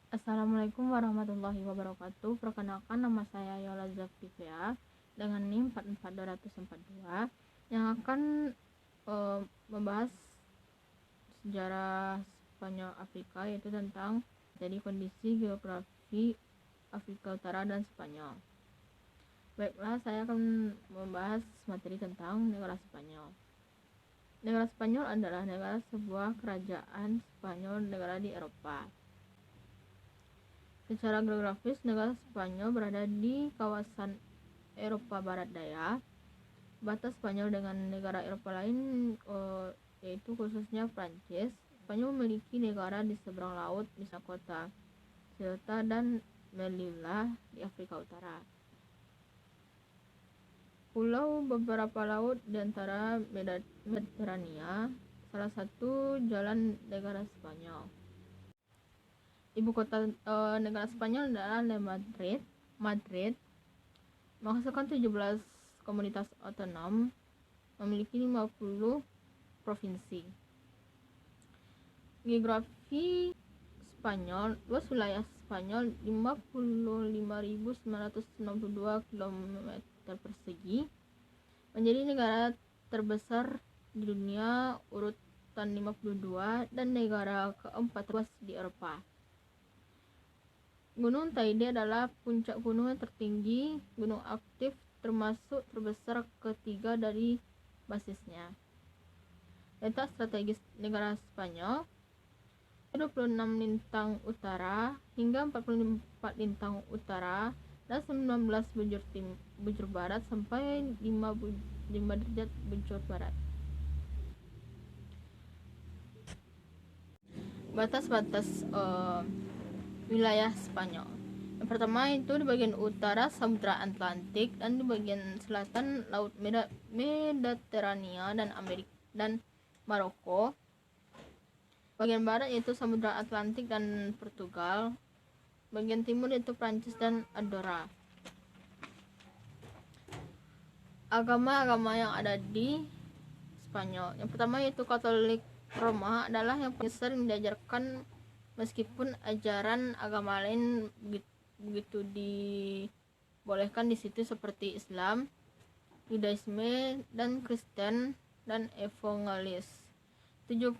Assalamualaikum warahmatullahi wabarakatuh. Perkenalkan, nama saya Yola Zafifia dengan NIM 44242 yang akan membahas sejarah Spanyol Afrika, yaitu tentang jadi kondisi geografi Afrika Utara dan Spanyol. Baiklah, saya akan membahas materi tentang negara Spanyol. Negara Spanyol adalah negara sebuah kerajaan Spanyol, negara di Eropa. Secara geografis, negara Spanyol berada di kawasan Eropa Barat Daya. Batas Spanyol dengan negara Eropa lain yaitu khususnya Prancis. Spanyol memiliki negara di seberang laut, misalnya kota Ceuta dan Melilla di Afrika Utara. Pulau beberapa laut di antara Mediterania, salah satu jalan negara Spanyol. Ibu kota negara Spanyol adalah Madrid menghasilkan 17 komunitas otonom, memiliki 50 provinsi. Geografi Spanyol, luas wilayah Spanyol 55.962 km persegi, menjadi negara terbesar di dunia urutan 52 dan negara keempat luas di Eropa. Gunung Teide adalah puncak gunung yang tertinggi, gunung aktif termasuk terbesar ketiga dari basisnya. Letak strategis negara Spanyol 26 lintang utara hingga 44 lintang utara dan 19 bujur barat sampai 5 derajat bujur barat. Batas-batas wilayah Spanyol. Yang pertama itu di bagian utara Samudra Atlantik dan di bagian selatan Laut Mediterania dan Maroko. Bagian barat yaitu Samudra Atlantik dan Portugal. Bagian timur yaitu Prancis dan Andorra. Agama-agama yang ada di Spanyol. Yang pertama yaitu Katolik Roma adalah yang sering diajarkan, meskipun ajaran agama lain begitu dibolehkan di situ seperti Islam, Yudaisme, dan Kristen dan Evangelis. 70%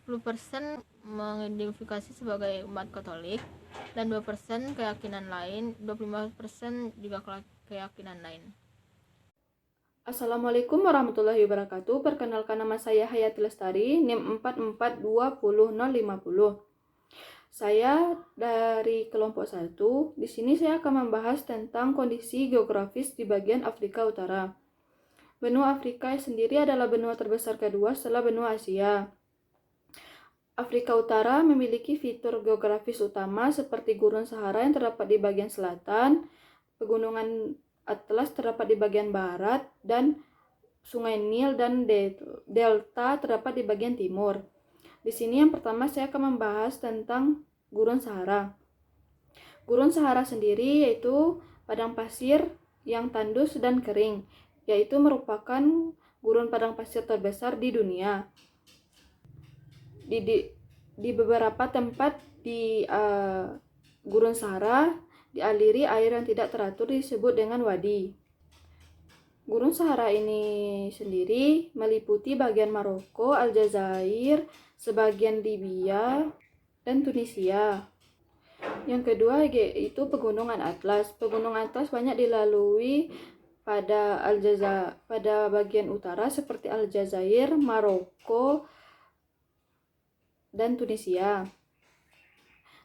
mengidentifikasi sebagai umat Katolik dan 2% keyakinan lain, 25% juga keyakinan lain. Assalamualaikum warahmatullahi wabarakatuh. Perkenalkan, nama saya Hayati Lestari, NIM 4420050. Saya dari kelompok 1. Di sini saya akan membahas tentang kondisi geografis di bagian Afrika Utara. Benua Afrika sendiri adalah benua terbesar kedua setelah benua Asia. Afrika Utara memiliki fitur geografis utama seperti Gurun Sahara yang terdapat di bagian selatan, pegunungan Atlas terdapat di bagian barat, dan Sungai Nil dan Delta terdapat di bagian timur. Di sini yang pertama saya akan membahas tentang Gurun Sahara. Gurun Sahara sendiri yaitu padang pasir yang tandus dan kering, yaitu merupakan gurun padang pasir terbesar di dunia. Di beberapa tempat di Gurun Sahara dialiri air yang tidak teratur disebut dengan wadi. Gurun Sahara ini sendiri meliputi bagian Maroko, Aljazair, sebagian Libya, dan Tunisia. Yang kedua yaitu Pegunungan Atlas. Pegunungan Atlas banyak dilalui pada bagian utara seperti Aljazair, Maroko, dan Tunisia.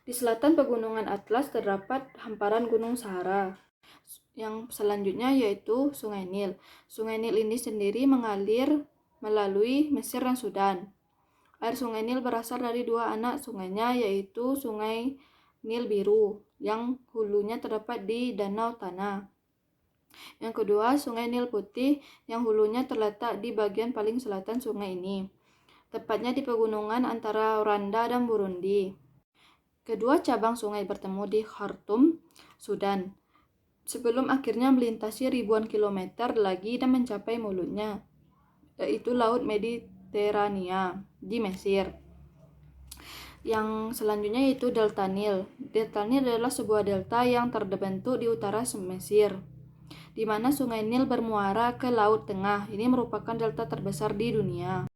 Di selatan Pegunungan Atlas terdapat hamparan Gunung Sahara. Yang selanjutnya yaitu Sungai Nil. Sungai Nil ini sendiri mengalir melalui Mesir dan Sudan. Air Sungai Nil berasal dari dua anak sungainya, yaitu Sungai Nil Biru yang hulunya terdapat di Danau Tana. Yang kedua, Sungai Nil Putih yang hulunya terletak di bagian paling selatan sungai ini, tepatnya di pegunungan antara Rwanda dan Burundi. Kedua cabang sungai bertemu di Khartoum, Sudan, sebelum akhirnya melintasi ribuan kilometer lagi dan mencapai mulutnya, yaitu Laut Mediterania di Mesir. Yang selanjutnya yaitu Delta Nil. Delta Nil adalah sebuah delta yang terbentuk di utara Mesir, di mana Sungai Nil bermuara ke Laut Tengah. Ini merupakan delta terbesar di dunia.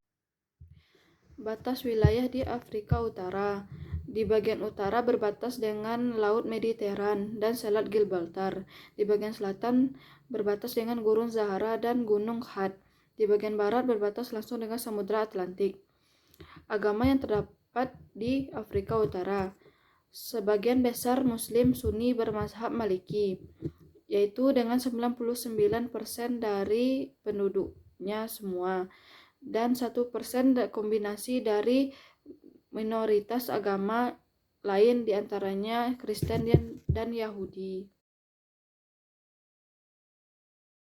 Batas wilayah di Afrika Utara. Di bagian utara berbatas dengan Laut Mediteran dan Selat Gibraltar. Di bagian selatan berbatas dengan Gurun Sahara dan Gunung Khat. Di bagian barat berbatas langsung dengan Samudra Atlantik. Agama yang terdapat di Afrika Utara. Sebagian besar Muslim Sunni bermazhab Maliki, yaitu dengan 99% dari penduduknya semua, dan 1% kombinasi dari minoritas agama lain diantaranya Kristen dan Yahudi.